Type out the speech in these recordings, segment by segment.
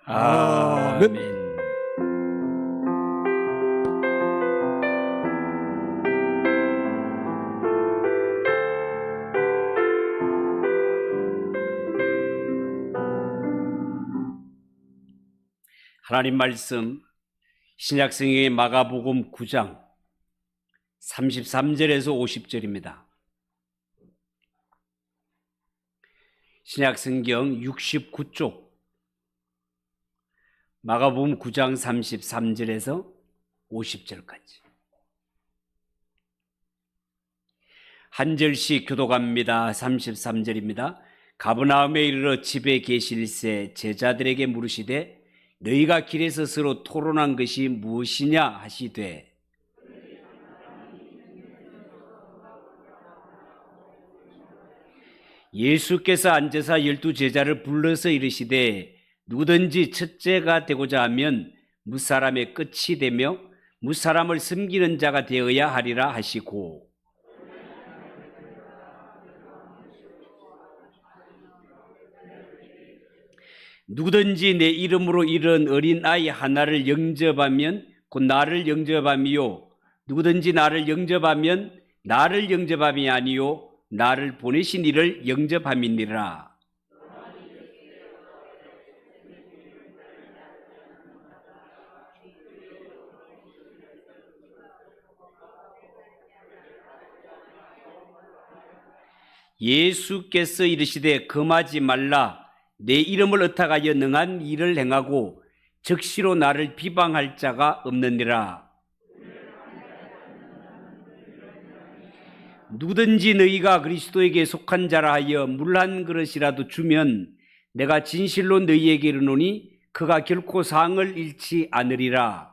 아멘. 하나님 말씀 신약성경의 마가복음 9장 33절에서 50절입니다. 신약성경 69쪽 마가복음 9장 33절에서 50절까지 한 절씩 교독합니다. 33절입니다. 가버나움에 이르러 집에 계실새 제자들에게 물으시되 너희가 길에서 서로 토론한 것이 무엇이냐 하시되 예수께서 앉으사 12제자를 불러서 이르시되 누구든지 첫째가 되고자 하면 무사람의 끝이 되며 무사람을 섬기는 자가 되어야 하리라 하시고 누구든지 내 이름으로 이런 어린아이 하나를 영접하면 곧 나를 영접함이요 누구든지 나를 영접하면 나를 영접함이 아니요 나를 보내신 이를 영접함이니라. 예수께서 이르시되 금하지 말라. 내 이름을 의탁하여 능한 일을 행하고 적시로 나를 비방할 자가 없느니라. 누구든지 너희가 그리스도에게 속한 자라 하여 물 한 그릇이라도 주면 내가 진실로 너희에게 이르노니 그가 결코 상을 잃지 않으리라.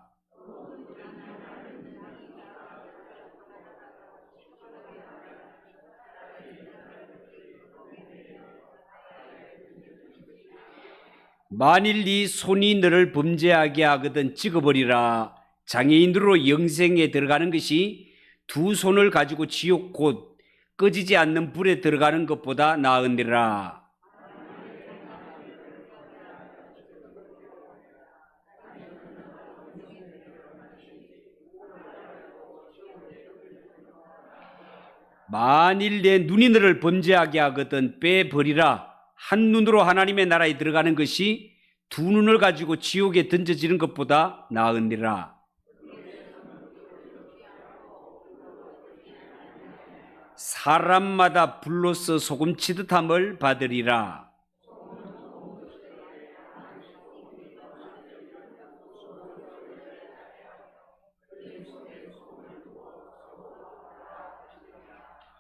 만일 네 손이 너를 범죄하게 하거든 찍어버리라. 장애인으로 영생에 들어가는 것이 두 손을 가지고 지옥 곧 꺼지지 않는 불에 들어가는 것보다 나으니라. 만일 내 눈이 너를 범죄하게 하거든 빼버리라. 한 눈으로 하나님의 나라에 들어가는 것이 두 눈을 가지고 지옥에 던져지는 것보다 나으니라. 사람마다 불로써 소금치듯 함을 받으리라.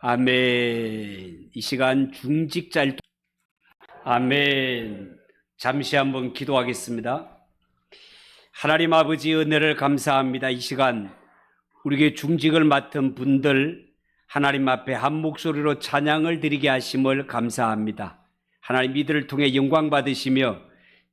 아멘. 이 시간 중직자일 아멘. 잠시 한번 기도하겠습니다. 하나님 아버지 은혜를 감사합니다. 이 시간 우리에게 중직을 맡은 분들 하나님 앞에 한 목소리로 찬양을 드리게 하심을 감사합니다. 하나님 이들을 통해 영광 받으시며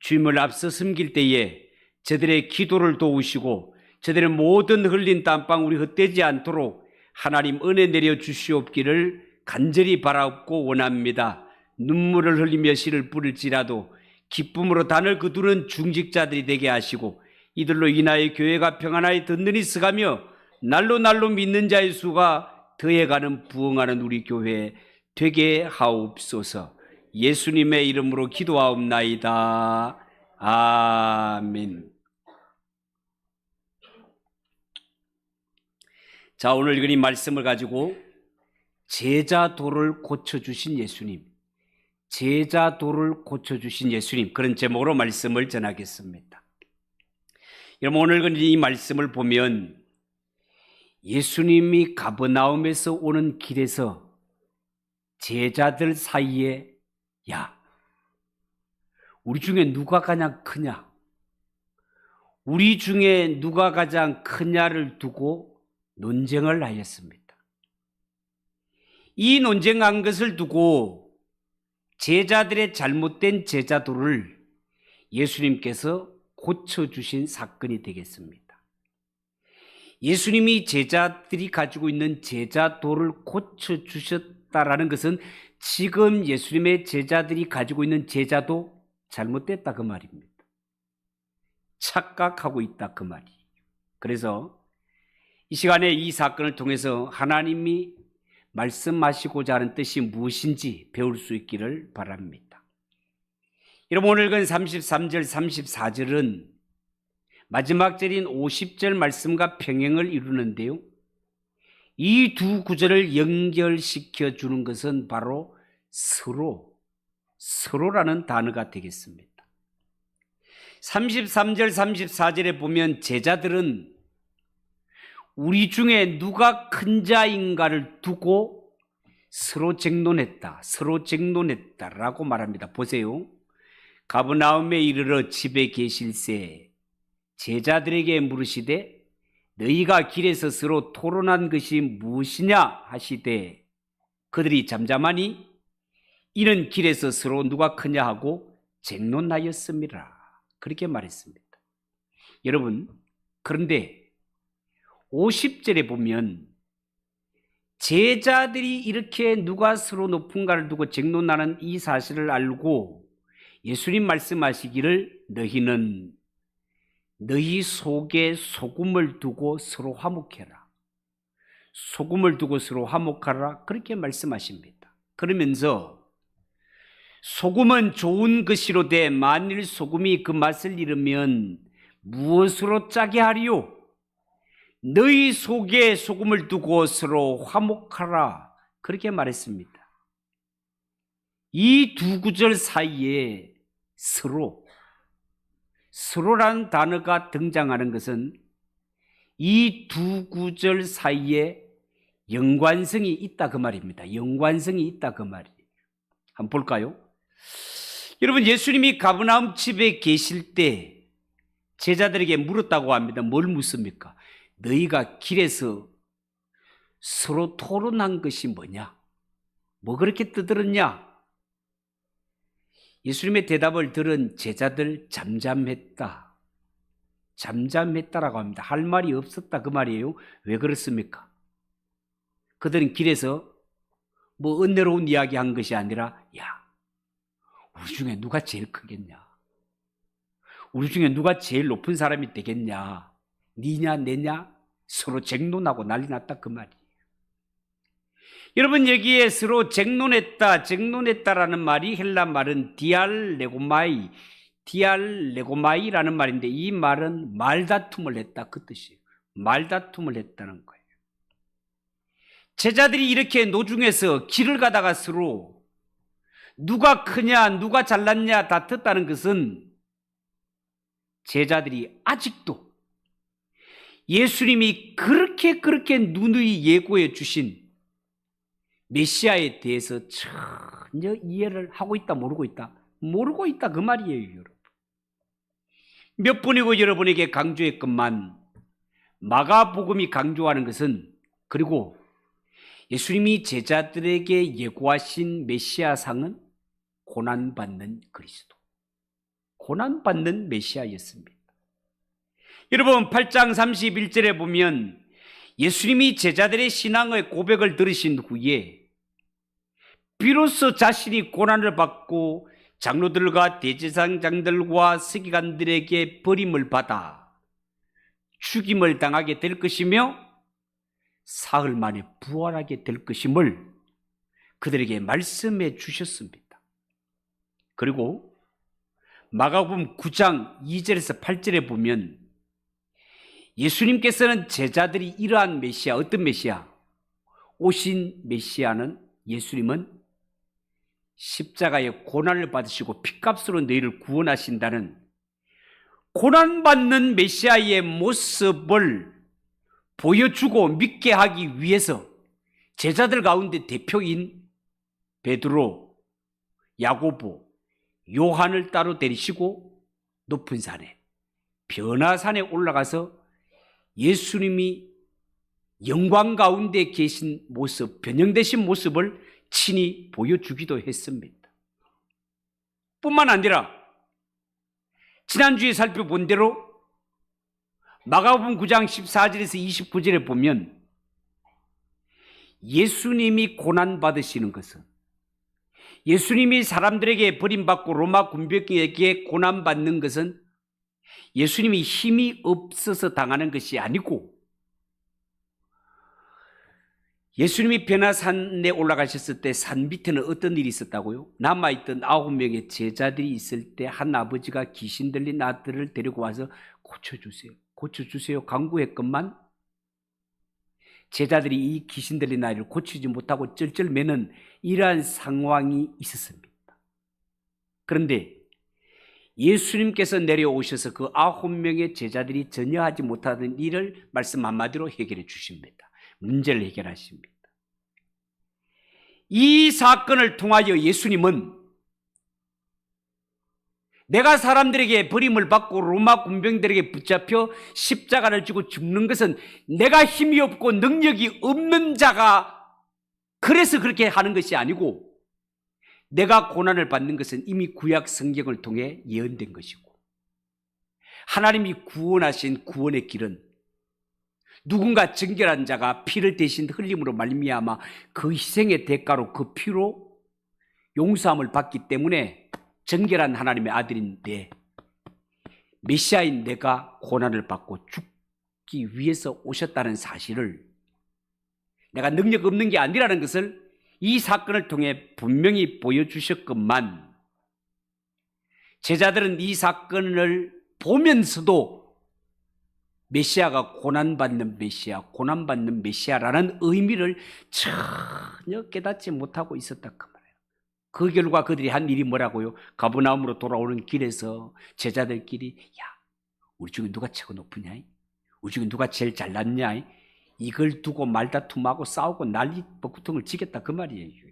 주님을 앞서 섬길 때에 저들의 기도를 도우시고 저들의 모든 흘린 땀방 우리 헛되지 않도록 하나님 은혜 내려 주시옵기를 간절히 바라옵고 원합니다. 눈물을 흘리며 씨를 뿌릴지라도 기쁨으로 단을 거두는 중직자들이 되게 하시고 이들로 인하여 교회가 평안하여 든든히 서가며 날로 믿는 자의 수가 더해가는 부흥하는 우리 교회 되게 하옵소서. 예수님의 이름으로 기도하옵나이다. 아멘. 자, 오늘 읽은 이 말씀을 가지고 제자도를 고쳐주신 예수님, 제자도를 고쳐주신 예수님, 그런 제목으로 말씀을 전하겠습니다. 여러분, 오늘 읽은 이 말씀을 보면 예수님이 가버나움에서 오는 길에서 제자들 사이에 야, 우리 중에 누가 가장 크냐? 우리 중에 누가 가장 크냐를 두고 논쟁을 하였습니다. 이 논쟁한 것을 두고 제자들의 잘못된 제자도를 예수님께서 고쳐주신 사건이 되겠습니다. 예수님이 제자들이 가지고 있는 제자도를 고쳐주셨다라는 것은 지금 예수님의 제자들이 가지고 있는 제자도 잘못됐다 그 말입니다. 착각하고 있다 그 말이. 그래서 이 시간에 이 사건을 통해서 하나님이 말씀하시고자 하는 뜻이 무엇인지 배울 수 있기를 바랍니다. 여러분, 오늘 건 33절 34절은 마지막 절인 50절 말씀과 평행을 이루는데요, 이 두 구절을 연결시켜 주는 것은 바로 서로라는 단어가 되겠습니다. 33절 34절에 보면 제자들은 우리 중에 누가 큰 자인가를 두고 서로 쟁론했다라고 말합니다. 보세요. 가버나움에 이르러 집에 계실새 제자들에게 물으시되 너희가 길에서 서로 토론한 것이 무엇이냐 하시되 그들이 잠잠하니 이는 길에서 서로 누가 크냐 하고 쟁론하였습니다. 그렇게 말했습니다. 여러분, 그런데 50절에 보면 제자들이 이렇게 누가 서로 높은가를 두고 쟁론하는 이 사실을 알고 예수님 말씀하시기를 너희는 너희 속에 소금을 두고 서로 화목해라. 소금을 두고 서로 화목하라. 그렇게 말씀하십니다. 그러면서 소금은 좋은 것이로되 만일 소금이 그 맛을 잃으면 무엇으로 짜게 하리요? 너희 속에 소금을 두고 서로 화목하라. 그렇게 말했습니다. 이 두 구절 사이에 서로라는 단어가 등장하는 것은 이 두 구절 사이에 연관성이 있다 그 말입니다. 연관성이 있다 그 말이에요. 한번 볼까요? 여러분, 예수님이 가버나움 집에 계실 때 제자들에게 물었다고 합니다. 뭘 묻습니까? 너희가 길에서 서로 토론한 것이 뭐냐? 뭐 그렇게 떠들었냐? 예수님의 대답을 들은 제자들 잠잠했다라고 합니다. 할 말이 없었다 그 말이에요. 왜 그렇습니까? 그들은 길에서 뭐 은혜로운 이야기 한 것이 아니라 우리 중에 누가 제일 크겠냐? 우리 중에 누가 제일 높은 사람이 되겠냐? 니냐 내냐? 서로 쟁론하고 난리 났다 그 말이에요. 여러분, 여기에 서로 쟁론했다라는 말이 헬라 말은 디알레고마이라는 말인데 이 말은 말다툼을 했다 그 뜻이에요. 말다툼을 했다는 거예요. 제자들이 이렇게 노중에서 길을 가다가 서로 누가 크냐 누가 잘났냐 다퉜다는 것은 제자들이 아직도 예수님이 그렇게 누누이 예고해 주신 메시아에 대해서 전혀 이해를 하고 있다 모르고 있다 그 말이에요. 여러분, 몇 번이고 여러분에게 강조했건만 마가복음이 강조하는 것은, 그리고 예수님이 제자들에게 예고하신 메시아상은 고난받는 그리스도, 고난받는 메시아였습니다. 여러분, 8장 31절에 보면 예수님이 제자들의 신앙의 고백을 들으신 후에 비로소 자신이 고난을 받고 장로들과 대제사장들과 서기관들에게 버림을 받아 죽임을 당하게 될 것이며 사흘 만에 부활하게 될 것임을 그들에게 말씀해 주셨습니다. 그리고 마가복음 9장 2절에서 8절에 보면 예수님께서는 제자들이 이러한 메시아, 어떤 메시아? 오신 메시아는, 예수님은 십자가에 고난을 받으시고 핏값으로 너희를 구원하신다는 고난받는 메시아의 모습을 보여주고 믿게 하기 위해서 제자들 가운데 대표인 베드로, 야고보, 요한을 따로 데리시고 높은 산에, 변화산에 올라가서 예수님이 영광 가운데 계신 모습, 변형되신 모습을 친히 보여주기도 했습니다. 뿐만 아니라 지난주에 살펴본 대로 마가복음 9장 14절에서 29절에 보면 예수님이 고난받으시는 것은, 예수님이 사람들에게 버림받고 로마 군병에게 고난받는 것은 예수님이 힘이 없어서 당하는 것이 아니고 예수님이 변화산에 올라가셨을 때 산 밑에는 어떤 일이 있었다고요? 남아있던 9명의 제자들이 있을 때 한 아버지가 귀신 들린 아들을 데리고 와서 고쳐주세요. 고쳐주세요. 간구했건만 제자들이 이 귀신 들린 아이를 고치지 못하고 쩔쩔매는 이러한 상황이 있었습니다. 그런데 예수님께서 내려오셔서 그 9명의 제자들이 전혀 하지 못하던 일을 말씀 한마디로 해결해 주십니다. 문제를 해결하십니다. 이 사건을 통하여 예수님은 내가 사람들에게 버림을 받고 로마 군병들에게 붙잡혀 십자가를 지고 죽는 것은 내가 힘이 없고 능력이 없는 자가 그래서 그렇게 하는 것이 아니고 내가 고난을 받는 것은 이미 구약 성경을 통해 예언된 것이고 하나님이 구원하신 구원의 길은 누군가 정결한 자가 피를 대신 흘림으로 말미암아 그 희생의 대가로 그 피로 용서함을 받기 때문에 정결한 하나님의 아들인데 메시아인 내가 고난을 받고 죽기 위해서 오셨다는 사실을 내가 능력 없는 게 아니라는 것을 이 사건을 통해 분명히 보여주셨건만 제자들은 이 사건을 보면서도 메시아가 고난받는 메시아, 고난받는 메시아라는 의미를 전혀 깨닫지 못하고 있었다 그 말이에요. 그 결과 그들이 한 일이 뭐라고요? 가버나움으로 돌아오는 길에서 제자들끼리 야, 우리 중에 누가 최고 높으냐? 우리 중에 누가 제일 잘났냐? 이걸 두고 말다툼하고 싸우고 난리 벅구통을 치겠다 그 말이에요.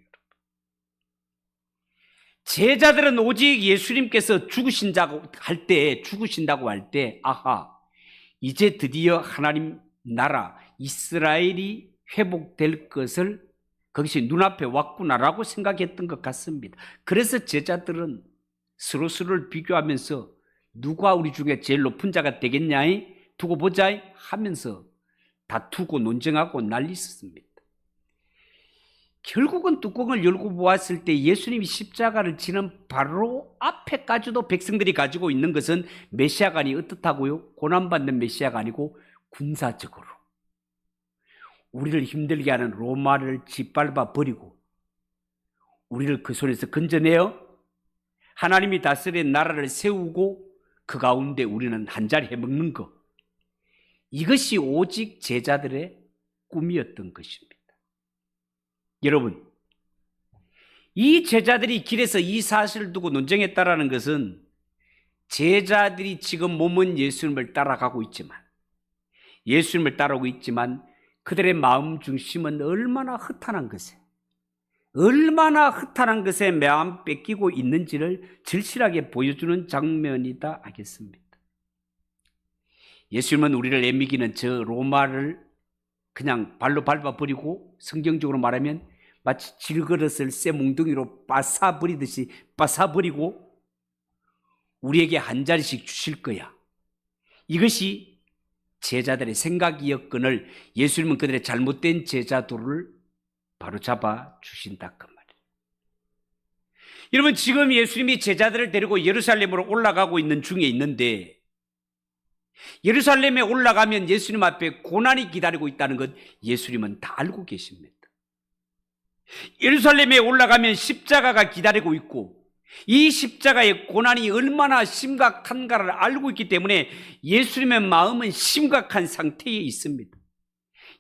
제자들은 오직 예수님께서 죽으신다고 할 때 아하, 이제 드디어 하나님 나라 이스라엘이 회복될 것을 그것이 눈앞에 왔구나라고 생각했던 것 같습니다. 그래서 제자들은 서로를 비교하면서 누가 우리 중에 제일 높은 자가 되겠냐 두고 보자 하면서 다투고 논쟁하고 난리였습니다. 결국은 뚜껑을 열고 보았을 때 예수님이 십자가를 지는 바로 앞에까지도 백성들이 가지고 있는 것은 메시아가 아니 어떻다고요? 고난받는 메시아가 아니고 군사적으로 우리를 힘들게 하는 로마를 짓밟아 버리고 우리를 그 손에서 건져내어 하나님이 다스린 나라를 세우고 그 가운데 우리는 한자리 해먹는 것, 이것이 오직 제자들의 꿈이었던 것입니다. 여러분, 이 제자들이 길에서 이 사실을 두고 논쟁했다라는 것은 제자들이 지금 몸은 예수님을 따라가고 있지만 예수님을 따르고 있지만 그들의 마음 중심은 얼마나 허탄한 것에 마음 뺏기고 있는지를 절실하게 보여주는 장면이다 하겠습니다. 예수님은 우리를 애미기는 저 로마를 그냥 발로 밟아버리고 성경적으로 말하면 마치 질그릇을 쇠몽둥이로 빠사버리듯이 빠사버리고 우리에게 한 자리씩 주실 거야. 이것이 제자들의 생각이었거늘 예수님은 그들의 잘못된 제자도를 바로잡아 주신다 그 말이에요. 여러분, 지금 예수님이 제자들을 데리고 예루살렘으로 올라가고 있는 중에 있는데 예루살렘에 올라가면 예수님 앞에 고난이 기다리고 있다는 것 예수님은 다 알고 계십니다. 예루살렘에 올라가면 십자가가 기다리고 있고 이 십자가의 고난이 얼마나 심각한가를 알고 있기 때문에 예수님의 마음은 심각한 상태에 있습니다.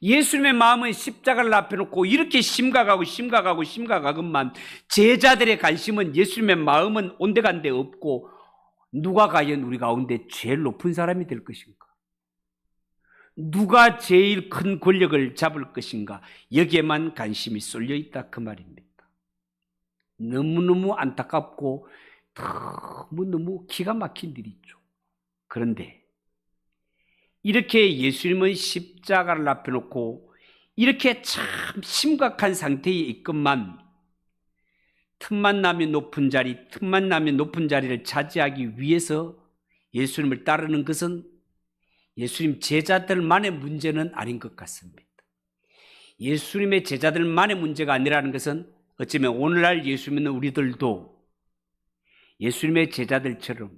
예수님의 마음은 십자가를 앞에 놓고 이렇게 심각하건만 제자들의 관심은 예수님의 마음은 온데간데 없고 누가 과연 우리 가운데 제일 높은 사람이 될 것인가? 누가 제일 큰 권력을 잡을 것인가? 여기에만 관심이 쏠려 있다 그 말입니다. 너무너무 안타깝고 너무너무 기가 막힌 일이죠. 그런데 이렇게 예수님은 십자가를 앞에 놓고 이렇게 참 심각한 상태에 있건만 틈만 나면 높은 자리를 차지하기 위해서 예수님을 따르는 것은 예수님 제자들만의 문제는 아닌 것 같습니다. 예수님의 제자들만의 문제가 아니라는 것은 어쩌면 오늘날 예수 믿는 우리들도 예수님의 제자들처럼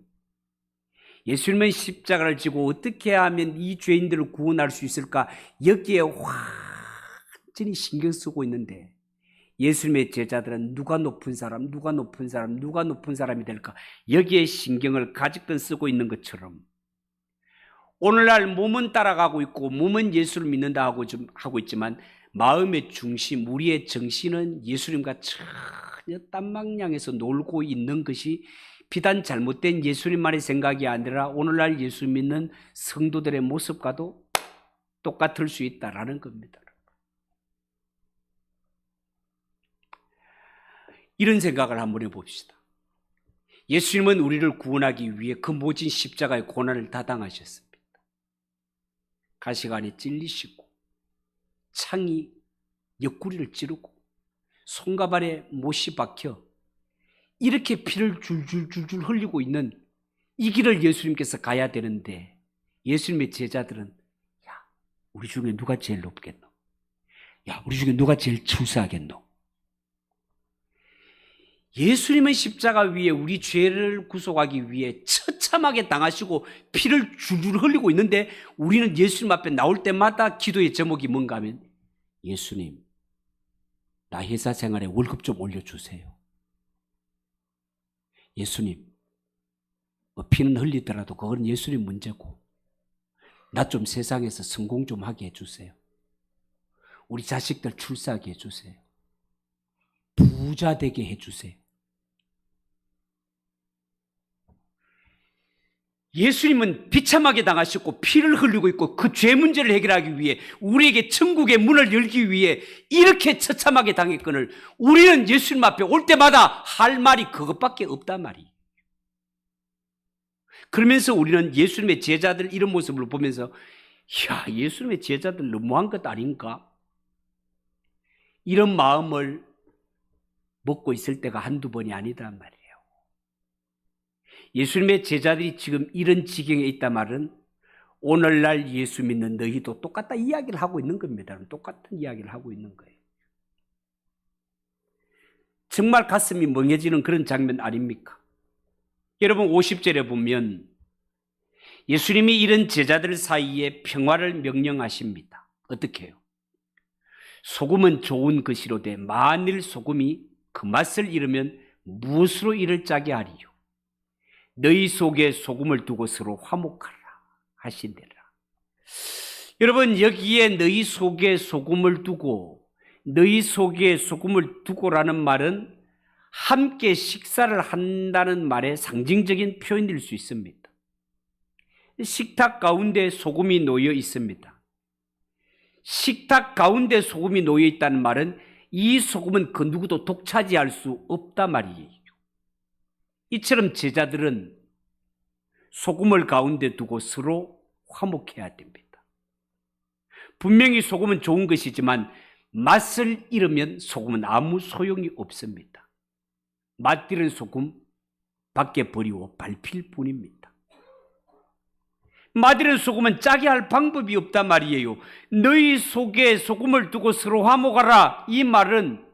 예수님은 십자가를 지고 어떻게 하면 이 죄인들을 구원할 수 있을까? 여기에 완전히 신경 쓰고 있는데 예수님의 제자들은 누가 높은 사람, 누가 높은 사람, 누가 높은 사람이 될까? 여기에 신경을 가지건 쓰고 있는 것처럼 오늘날 몸은 따라가고 있고 몸은 예수를 믿는다 하고 있지만 마음의 중심, 우리의 정신은 예수님과 전혀 딴방향에서 놀고 있는 것이 비단 잘못된 예수님만의 생각이 아니라 오늘날 예수 믿는 성도들의 모습과도 똑같을 수 있다라는 겁니다. 이런 생각을 한번 해봅시다. 예수님은 우리를 구원하기 위해 그 모진 십자가의 고난을 다 당하셨습니다. 가시관에 찔리시고 창이 옆구리를 찌르고 손과 발에 못이 박혀 이렇게 피를 줄줄줄줄 흘리고 있는 이 길을 예수님께서 가야 되는데 예수님의 제자들은 야, 우리 중에 누가 제일 높겠노? 야, 우리 중에 누가 제일 출세하겠노? 예수님은 십자가 위에 우리 죄를 구속하기 위해 처참하게 당하시고 피를 줄줄 흘리고 있는데 우리는 예수님 앞에 나올 때마다 기도의 제목이 뭔가 하면 예수님, 나 회사 생활에 월급 좀 올려주세요. 예수님, 피는 흘리더라도 그건 예수님 문제고 나 좀 세상에서 성공 좀 하게 해주세요. 우리 자식들 출세하게 해주세요. 부자 되게 해주세요. 예수님은 비참하게 당하셨고 피를 흘리고 있고 그 죄 문제를 해결하기 위해 우리에게 천국의 문을 열기 위해 이렇게 처참하게 당했거늘 우리는 예수님 앞에 올 때마다 할 말이 그것밖에 없단 말이에요. 그러면서 우리는 예수님의 제자들 이런 모습을 보면서 야, 예수님의 제자들 너무한 것 아닌가? 이런 마음을 먹고 있을 때가 한두 번이 아니단 말이에요. 예수님의 제자들이 지금 이런 지경에 있단 말은 오늘날 예수 믿는 너희도 똑같다 이야기를 하고 있는 겁니다. 똑같은 이야기를 하고 있는 거예요. 정말 가슴이 멍해지는 그런 장면 아닙니까? 여러분 50절에 보면 예수님이 이런 제자들 사이에 평화를 명령하십니다. 어떻게 해요? 소금은 좋은 것이로되 만일 소금이 그 맛을 잃으면 무엇으로 이를 짜게 하리요? 너희 속에 소금을 두고 서로 화목하라 하신대라. 여러분 여기에 너희 속에 소금을 두고 너희 속에 소금을 두고라는 말은 함께 식사를 한다는 말의 상징적인 표현일 수 있습니다. 식탁 가운데 소금이 놓여 있습니다. 식탁 가운데 소금이 놓여 있다는 말은 이 소금은 그 누구도 독차지할 수 없단 말이에요. 이처럼 제자들은 소금을 가운데 두고 서로 화목해야 됩니다. 분명히 소금은 좋은 것이지만 맛을 잃으면 소금은 아무 소용이 없습니다. 맛들은 소금 밖에 버리고 밟힐 뿐입니다. 맛들은 소금은 짜게 할 방법이 없단 말이에요. 너희 속에 소금을 두고 서로 화목하라. 이 말은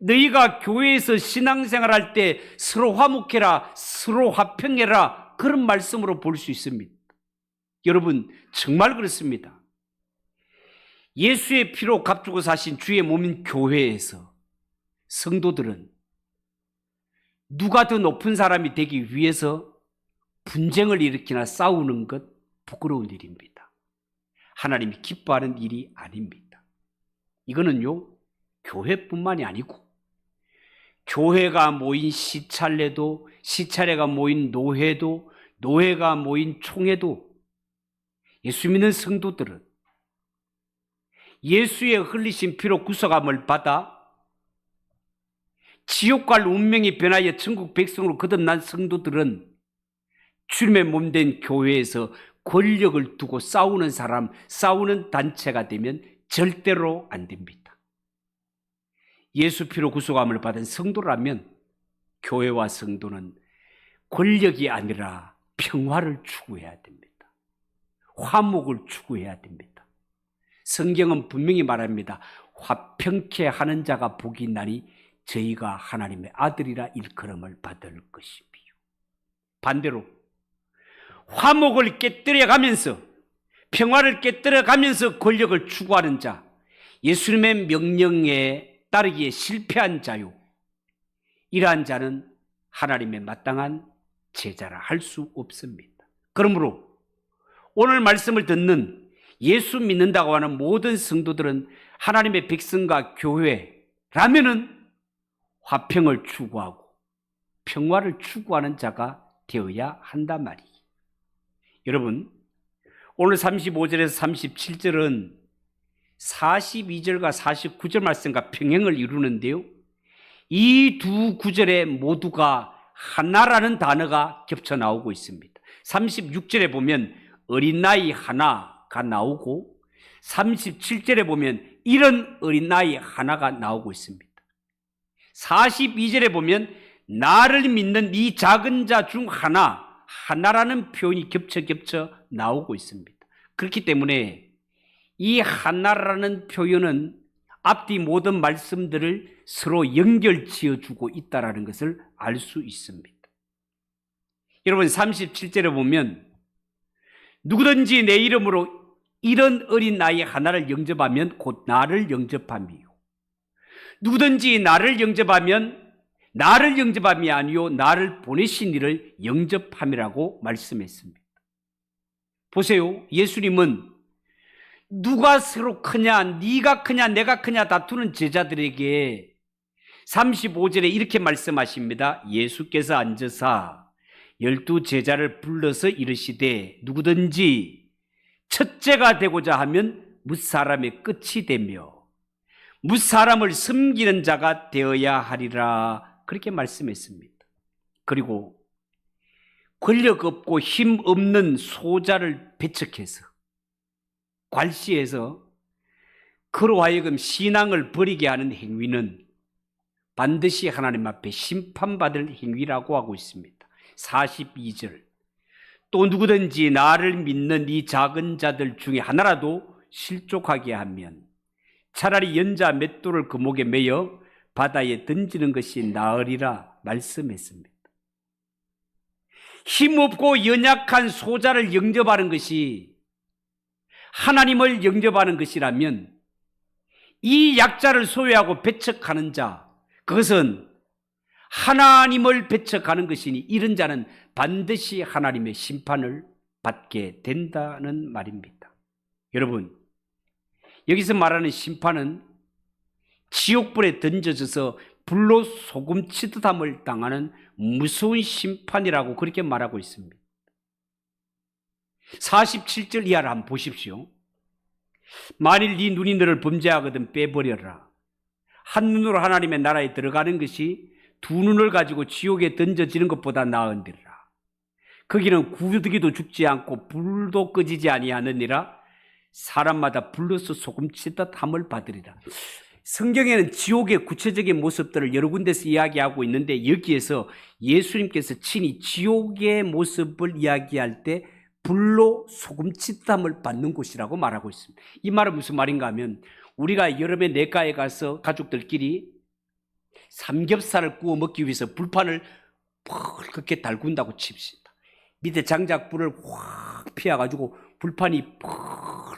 너희가 교회에서 신앙생활할 때 서로 화목해라, 서로 화평해라 그런 말씀으로 볼 수 있습니다. 여러분 정말 그렇습니다. 예수의 피로 값주고 사신 주의 몸인 교회에서 성도들은 누가 더 높은 사람이 되기 위해서 분쟁을 일으키나 싸우는 것 부끄러운 일입니다. 하나님이 기뻐하는 일이 아닙니다. 이거는요 교회뿐만이 아니고 교회가 모인 시찰례도, 시찰례가 모인 노회도, 노회가 모인 총회도 예수 믿는 성도들은 예수의 흘리신 피로 구속함을 받아 지옥 갈 운명이 변하여 천국 백성으로 거듭난 성도들은 주님의 몸된 교회에서 권력을 두고 싸우는 사람, 싸우는 단체가 되면 절대로 안 됩니다. 예수 피로 구속함을 받은 성도라면 교회와 성도는 권력이 아니라 평화를 추구해야 됩니다. 화목을 추구해야 됩니다. 성경은 분명히 말합니다. 화평케 하는 자가 복이 있나니 저희가 하나님의 아들이라 일컬음을 받을 것이며 반대로 화목을 깨뜨려 가면서, 평화를 깨뜨려 가면서 권력을 추구하는 자, 예수님의 명령에 따르기에 실패한 자요, 이러한 자는 하나님의 마땅한 제자라 할 수 없습니다. 그러므로 오늘 말씀을 듣는 예수 믿는다고 하는 모든 성도들은 하나님의 백성과 교회라면은 화평을 추구하고 평화를 추구하는 자가 되어야 한단 말이에요. 여러분, 오늘 35절에서 37절은 42절과 49절 말씀과 평행을 이루는데요, 이 두 구절에 모두가 하나라는 단어가 겹쳐 나오고 있습니다. 36절에 보면 어린 나이 하나가 나오고 37절에 보면 이런 어린 나이 하나가 나오고 있습니다. 42절에 보면 나를 믿는 이 작은 자 중 하나라는 표현이 겹쳐 나오고 있습니다. 그렇기 때문에 이 하나라는 표현은 앞뒤 모든 말씀들을 서로 연결지어주고 있다는 것을 알 수 있습니다. 여러분, 37절에 보면 누구든지 내 이름으로 이런 어린 나이 하나를 영접하면 곧 나를 영접함이요, 누구든지 나를 영접함이 아니요 나를 보내신 이를 영접함이라고 말씀했습니다. 보세요, 예수님은 누가 서로 크냐, 네가 크냐 내가 크냐 다투는 제자들에게 35절에 이렇게 말씀하십니다. 예수께서 앉으사 12 제자를 불러서 이르시되 누구든지 첫째가 되고자 하면 뭇사람의 끝이 되며 뭇사람을 섬기는 자가 되어야 하리라, 그렇게 말씀했습니다. 그리고 권력 없고 힘 없는 소자를 배척해서 괄시해서 그로 하여금 신앙을 버리게 하는 행위는 반드시 하나님 앞에 심판받을 행위라고 하고 있습니다. 42절, 또 누구든지 나를 믿는 이 작은 자들 중에 하나라도 실족하게 하면 차라리 연자 맷돌을 그 목에 매어 바다에 던지는 것이 나으리라 말씀했습니다. 힘없고 연약한 소자를 영접하는 것이 하나님을 영접하는 것이라면 이 약자를 소외하고 배척하는 자, 그것은 하나님을 배척하는 것이니 이런 자는 반드시 하나님의 심판을 받게 된다는 말입니다. 여러분, 여기서 말하는 심판은 지옥불에 던져져서 불로 소금 치듯함을 당하는 무서운 심판이라고 그렇게 말하고 있습니다. 47절 이하를 한번 보십시오. 만일 네 눈이 너를 범죄하거든 빼버려라. 한 눈으로 하나님의 나라에 들어가는 것이 두 눈을 가지고 지옥에 던져지는 것보다 나은디라. 거기는 구더기도 죽지 않고 불도 꺼지지 아니하느니라. 사람마다 불로서 소금치듯 함을 받으리라. 성경에는 지옥의 구체적인 모습들을 여러 군데서 이야기하고 있는데 여기에서 예수님께서 친히 지옥의 모습을 이야기할 때 불로 소금치듯함을 받는 곳이라고 말하고 있습니다. 이 말은 무슨 말인가 하면 우리가 여름에 내과에 가서 가족들끼리 삼겹살을 구워 먹기 위해서 불판을 그렇게 달군다고 칩시다. 밑에 장작불을 확 피워가지고 불판이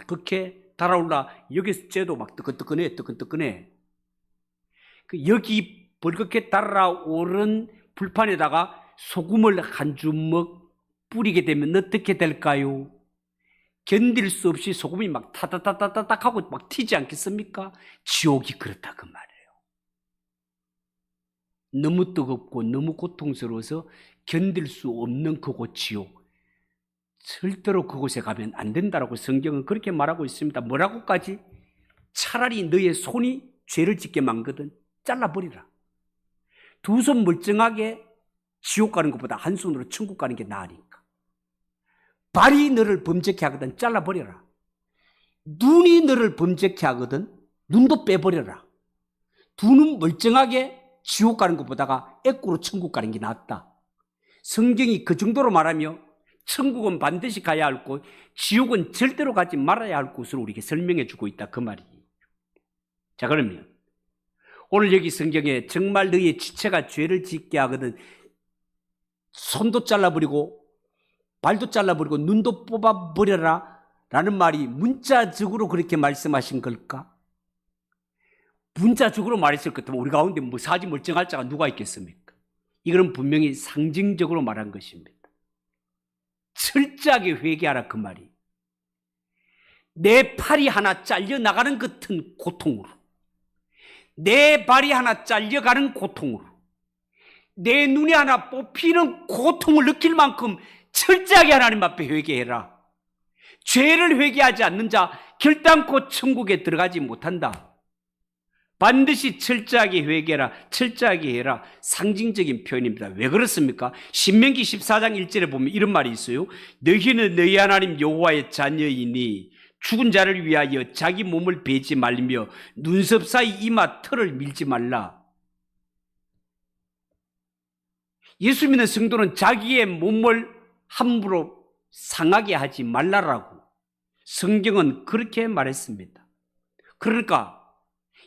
그렇게 달아올라. 여기서 째도 막 뜨끈뜨끈해. 여기 벌겋게 달아오른 불판에다가 소금을 한 주먹 뿌리게 되면 어떻게 될까요? 견딜 수 없이 소금이 막 타다다다닥 하고 막 튀지 않겠습니까? 지옥이 그렇다 그 말이에요. 너무 뜨겁고 너무 고통스러워서 견딜 수 없는 그곳 지옥. 절대로 그곳에 가면 안 된다라고 성경은 그렇게 말하고 있습니다. 뭐라고까지? 차라리 너의 손이 죄를 짓게 만거든 잘라버리라. 두 손 멀쩡하게 지옥 가는 것보다 한 손으로 천국 가는 게 나으니까. 발이 너를 범죄케 하거든 잘라버려라. 눈이 너를 범죄케 하거든 눈도 빼버려라. 두 눈 멀쩡하게 지옥 가는 것보다가 애꾸로 천국 가는 게 낫다. 성경이 그 정도로 말하며 천국은 반드시 가야 할 곳, 지옥은 절대로 가지 말아야 할 곳으로 우리에게 설명해 주고 있다 그 말이에요. 자, 그러면 오늘 여기 성경에 정말 너의 지체가 죄를 짓게 하거든 손도 잘라버리고 발도 잘라버리고 눈도 뽑아버려라 라는 말이 문자적으로 그렇게 말씀하신 걸까? 문자적으로 말했을 것 같으면 우리 가운데 뭐 사지 멀쩡할 자가 누가 있겠습니까? 이거는 분명히 상징적으로 말한 것입니다. 철저하게 회개하라 그 말이. 내 팔이 하나 잘려나가는 같은 고통으로, 내 발이 하나 잘려가는 고통으로, 내 눈이 하나 뽑히는 고통을 느낄 만큼 철저하게 하나님 앞에 회개해라. 죄를 회개하지 않는 자 결단코 천국에 들어가지 못한다. 반드시 철저하게 회개해라. 철저하게 해라. 상징적인 표현입니다. 왜 그렇습니까? 신명기 14장 1절에 보면 이런 말이 있어요. 너희는 너희 하나님 여호와의 자녀이니 죽은 자를 위하여 자기 몸을 베지 말며 눈썹 사이 이마 털을 밀지 말라. 예수 믿는 성도는 자기의 몸을 함부로 상하게 하지 말라라고 성경은 그렇게 말했습니다. 그러니까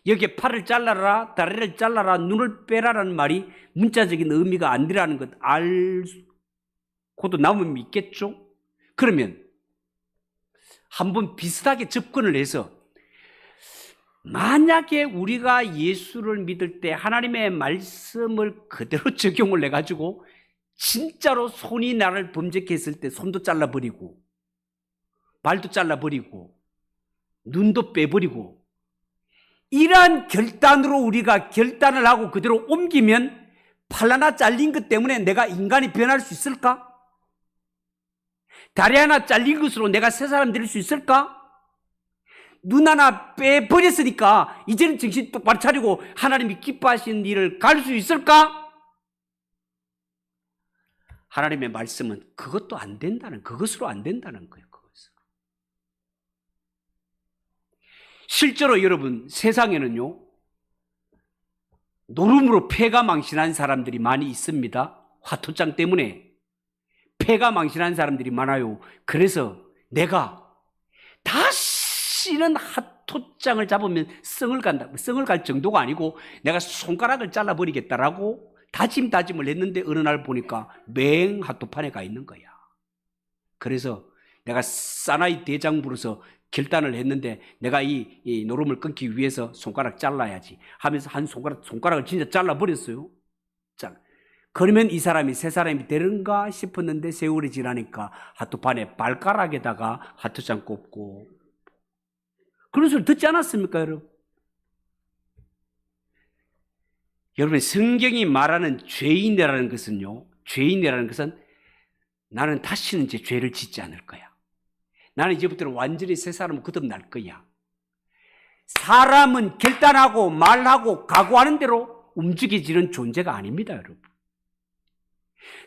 여기에 팔을 잘라라, 다리를 잘라라, 눈을 빼라라는 말이 문자적인 의미가 아니라는 것 알고도 남으면 있겠죠? 그러면 한번 비슷하게 접근을 해서 만약에 우리가 예수를 믿을 때 하나님의 말씀을 그대로 적용을 해가지고 진짜로 손이 나를 범죄케 했을 때 손도 잘라버리고 발도 잘라버리고 눈도 빼버리고 이러한 결단으로 우리가 결단을 하고 그대로 옮기면 팔 하나 잘린 것 때문에 내가 인간이 변할 수 있을까? 다리 하나 잘린 것으로 내가 새 사람 될 수 있을까? 눈 하나 빼버렸으니까 이제는 정신 똑바로 차리고 하나님이 기뻐하시는 일을 갈 수 있을까? 하나님의 말씀은 그것도 안 된다는, 그것으로 안 된다는 거예요. 실제로 여러분 세상에는요 노름으로 폐가 망신한 사람들이 많이 있습니다. 화토장 때문에 폐가 망신한 사람들이 많아요. 그래서 내가 다시는 화토장을 잡으면 성을 간다. 성을 갈 정도가 아니고 내가 손가락을 잘라버리겠다라고 다짐을 했는데 어느 날 보니까 맹 화토판에 가 있는 거야. 그래서 내가 사나이 대장부로서 결단을 했는데 내가 이 노름을 끊기 위해서 손가락 잘라야지 하면서 한 손가락을 진짜 잘라버렸어요. 그러면 이 사람이 새 사람이 되는가 싶었는데 세월이 지나니까 화투판에 발가락에다가 화투장 꼽고 그런 소리 듣지 않았습니까, 여러분? 여러분, 성경이 말하는 죄인이라는 것은요, 죄인이라는 것은 나는 다시는 이제 죄를 짓지 않을 거야. 나는 이제부터는 완전히 새 사람을 거듭날 거야. 사람은 결단하고 말하고 각오하는 대로 움직여지는 존재가 아닙니다, 여러분.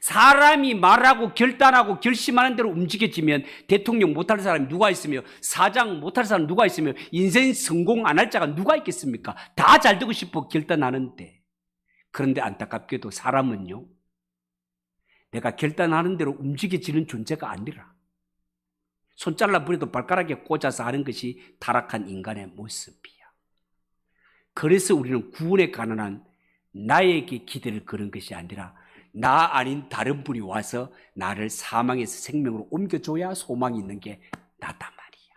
사람이 말하고 결단하고 결심하는 대로 움직여지면 대통령 못할 사람이 누가 있으며 사장 못할 사람 누가 있으며 인생 성공 안 할 자가 누가 있겠습니까? 다 잘 되고 싶어 결단하는데. 그런데 안타깝게도 사람은요, 내가 결단하는 대로 움직여지는 존재가 아니라 손 잘라버려도 발가락에 꽂아서 하는 것이 타락한 인간의 모습이야. 그래서 우리는 구원에 관한 나에게 기대를 거는 것이 아니라 나 아닌 다른 분이 와서 나를 사망에서 생명으로 옮겨줘야 소망이 있는 게 나다 말이야.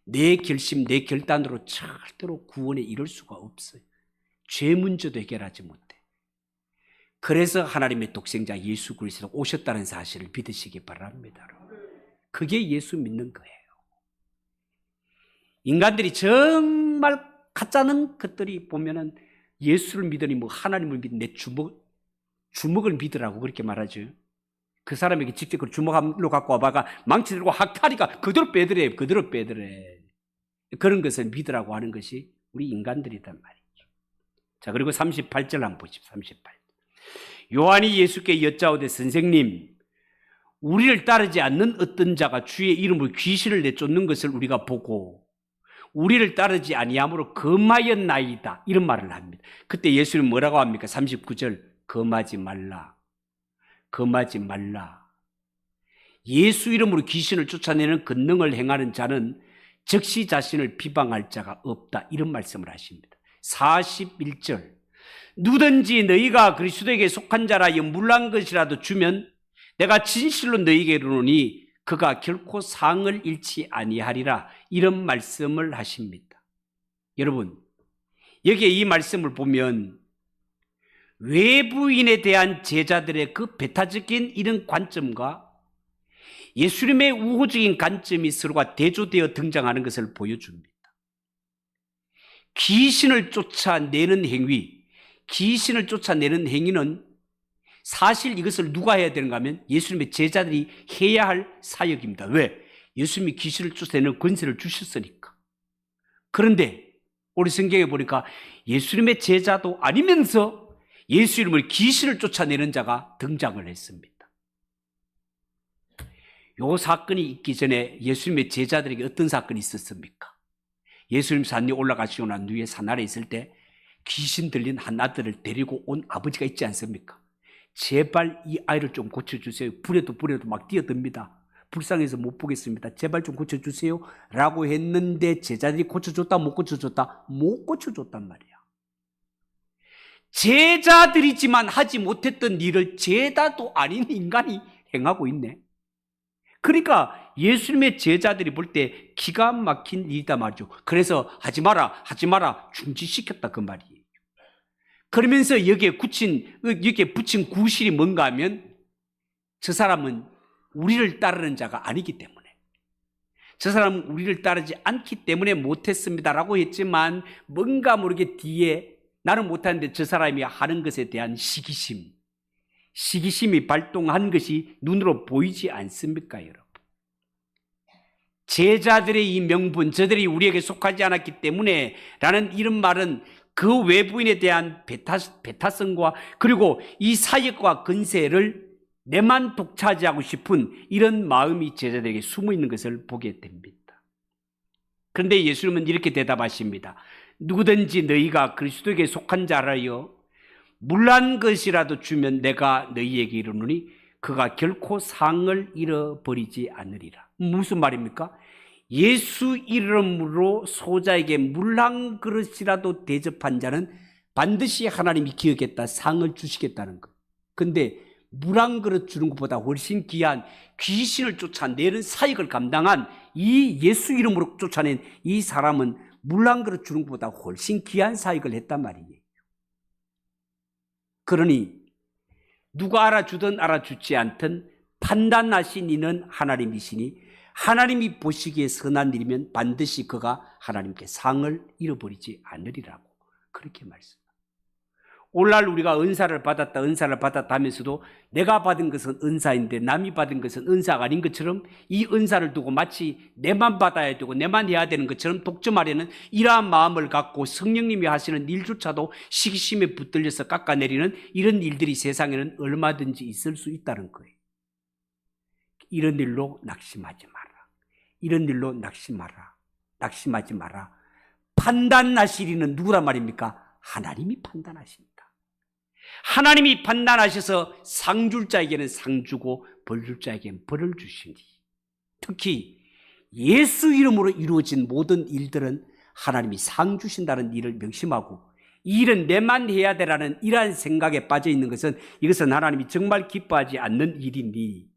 내 결심, 내 결단으로 절대로 구원에 이룰 수가 없어요. 죄 문제도 해결하지 못해. 그래서 하나님의 독생자 예수 그리스도가 오셨다는 사실을 믿으시기 바랍니다. 그게 예수 믿는 거예요. 인간들이 정말 가짜는 것들이 보면은 예수를 믿으니 뭐 하나님을 믿는 내 주먹을 믿으라고 그렇게 말하죠. 그 사람에게 직접 그 주먹으로 갖고 와봐가 망치 들고 학타리가 그대로 빼더래. 그런 것을 믿으라고 하는 것이 우리 인간들이란 말이죠. 자, 그리고 38절 한번 보십시오. 38. 요한이 예수께 여짜오되 선생님, 우리를 따르지 않는 어떤 자가 주의 이름으로 귀신을 내쫓는 것을 우리가 보고 우리를 따르지 아니함으로 금하였나이다. 이런 말을 합니다. 그때 예수는 뭐라고 합니까? 39절. 금하지 말라. 금하지 말라. 예수 이름으로 귀신을 쫓아내는 권능을 행하는 자는 즉시 자신을 비방할 자가 없다. 이런 말씀을 하십니다. 41절. 누든지 너희가 그리스도에게 속한 자라여 물난 것이라도 주면 내가 진실로 너희에게 이르노니 그가 결코 상을 잃지 아니하리라. 이런 말씀을 하십니다. 여러분, 여기에 이 말씀을 보면 외부인에 대한 제자들의 그 배타적인 이런 관점과 예수님의 우호적인 관점이 서로가 대조되어 등장하는 것을 보여줍니다. 귀신을 쫓아내는 행위는 사실 이것을 누가 해야 되는가 하면 예수님의 제자들이 해야 할 사역입니다. 왜? 예수님이 귀신을 쫓아내는 권세를 주셨으니까. 그런데 우리 성경에 보니까 예수님의 제자도 아니면서 예수 이름으로 귀신을 쫓아내는 자가 등장을 했습니다. 요 사건이 있기 전에 예수님의 제자들에게 어떤 사건이 있었습니까? 예수님 산에 올라가시고 난 후에 산 아래 있을 때 귀신 들린 한 아들을 데리고 온 아버지가 있지 않습니까? 제발 이 아이를 좀 고쳐주세요. 불에도 막 뛰어듭니다. 불쌍해서 못 보겠습니다. 제발 좀 고쳐주세요 라고 했는데 제자들이 고쳐줬다 못 고쳐줬다? 못 고쳐줬단 말이야. 제자들이지만 하지 못했던 일을 제자도 아닌 인간이 행하고 있네. 그러니까 예수님의 제자들이 볼 때 기가 막힌 일이다 말이죠. 그래서 하지 마라 중지시켰다 그 말이에요. 그러면서 여기에 붙인 구실이 뭔가 하면 저 사람은 우리를 따르는 자가 아니기 때문에, 저 사람은 우리를 따르지 않기 때문에 못했습니다라고 했지만 뭔가 모르게 뒤에 나는 못하는데 저 사람이 하는 것에 대한 시기심이 발동한 것이 눈으로 보이지 않습니까, 여러분? 제자들의 이 명분, 저들이 우리에게 속하지 않았기 때문에 라는 이런 말은 그 외부인에 대한 배타성과 그리고 이 사역과 건세를 내만 독차지하고 싶은 이런 마음이 제자들에게 숨어 있는 것을 보게 됩니다. 그런데 예수님은 이렇게 대답하십니다. 누구든지 너희가 그리스도에게 속한 자라여 물난 것이라도 주면 내가 너희에게 이르노니 그가 결코 상을 잃어버리지 않으리라. 무슨 말입니까? 예수 이름으로 소자에게 물 한 그릇이라도 대접한 자는 반드시 하나님이 기억했다, 상을 주시겠다는 것. 근데 물 한 그릇 주는 것보다 훨씬 귀한 귀신을 쫓아내는 사역을 감당한 이 예수 이름으로 쫓아낸 이 사람은 물 한 그릇 주는 것보다 훨씬 귀한 사역을 했단 말이에요. 그러니 누가 알아주든 알아주지 않든 판단하신 이는 하나님이시니 하나님이 보시기에 선한 일이면 반드시 그가 하나님께 상을 잃어버리지 않으리라고 그렇게 말씀합니다. 오늘날 우리가 은사를 받았다 하면서도 내가 받은 것은 은사인데 남이 받은 것은 은사가 아닌 것처럼 이 은사를 두고 마치 내만 받아야 되고 내만 해야 되는 것처럼 독점하려는 이러한 마음을 갖고 성령님이 하시는 일조차도 시기심에 붙들려서 깎아내리는 이런 일들이 세상에는 얼마든지 있을 수 있다는 거예요. 이런 일로 낙심하지 마라. 이런 일로 낙심하지 마라. 판단하시리는 누구란 말입니까? 하나님이 판단하십니다. 하나님이 판단하셔서 상 줄 자에게는 상 주고 벌 줄 자에게는 벌을 주시니, 특히 예수 이름으로 이루어진 모든 일들은 하나님이 상 주신다는 일을 명심하고 이 일은 내만 해야 되라는 이러한 생각에 빠져 있는 것은 이것은 하나님이 정말 기뻐하지 않는 일이니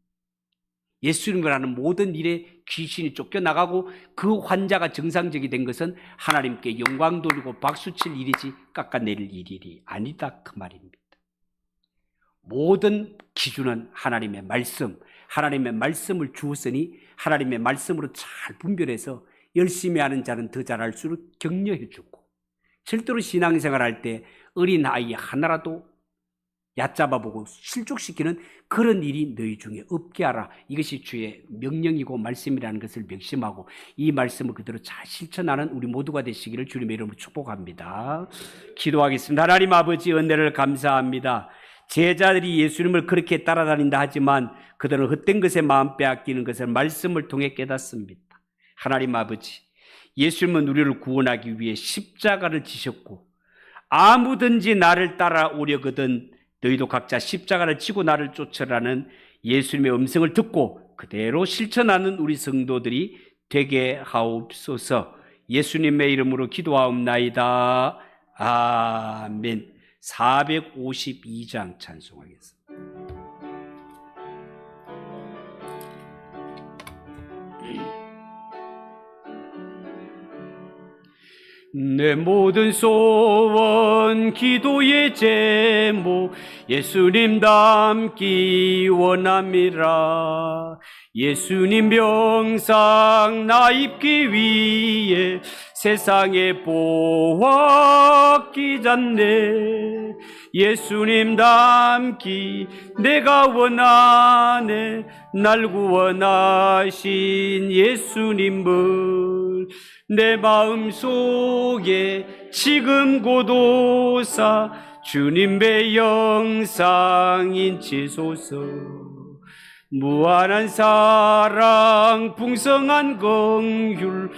예수 이름으로 하는 모든 일에 귀신이 쫓겨나가고 그 환자가 정상적이 된 것은 하나님께 영광 돌리고 박수칠 일이지 깎아내릴 일이 아니다 그 말입니다. 모든 기준은 하나님의 말씀을 주었으니 하나님의 말씀으로 잘 분별해서 열심히 하는 자는 더 잘할수록 격려해 주고, 절대로 신앙생활할 때 어린 아이 하나라도 얕잡아보고 실족시키는 그런 일이 너희 중에 없게 하라. 이것이 주의 명령이고 말씀이라는 것을 명심하고 이 말씀을 그대로 잘 실천하는 우리 모두가 되시기를 주님의 이름으로 축복합니다. 기도하겠습니다. 하나님 아버지, 은혜를 감사합니다. 제자들이 예수님을 그렇게 따라다닌다 하지만 그들은 헛된 것에 마음 빼앗기는 것을 말씀을 통해 깨닫습니다. 하나님 아버지, 예수님은 우리를 구원하기 위해 십자가를 지셨고 아무든지 나를 따라오려거든 너희도 각자 십자가를 지고 나를 쫓으라는 예수님의 음성을 듣고 그대로 실천하는 우리 성도들이 되게 하옵소서. 예수님의 이름으로 기도하옵나이다. 아멘. 452장 찬송하겠습니다. 내 모든 소원 기도의 제목 예수님 닮기 원함이라. 예수님 명상 나 입기 위해 세상에 보았기 전에 예수님 닮기 내가 원하네. 날 구원하신 예수님을 내 마음속에 지금 고도사 주님의 영상 인치소서. 무한한 사랑 풍성한 긍휼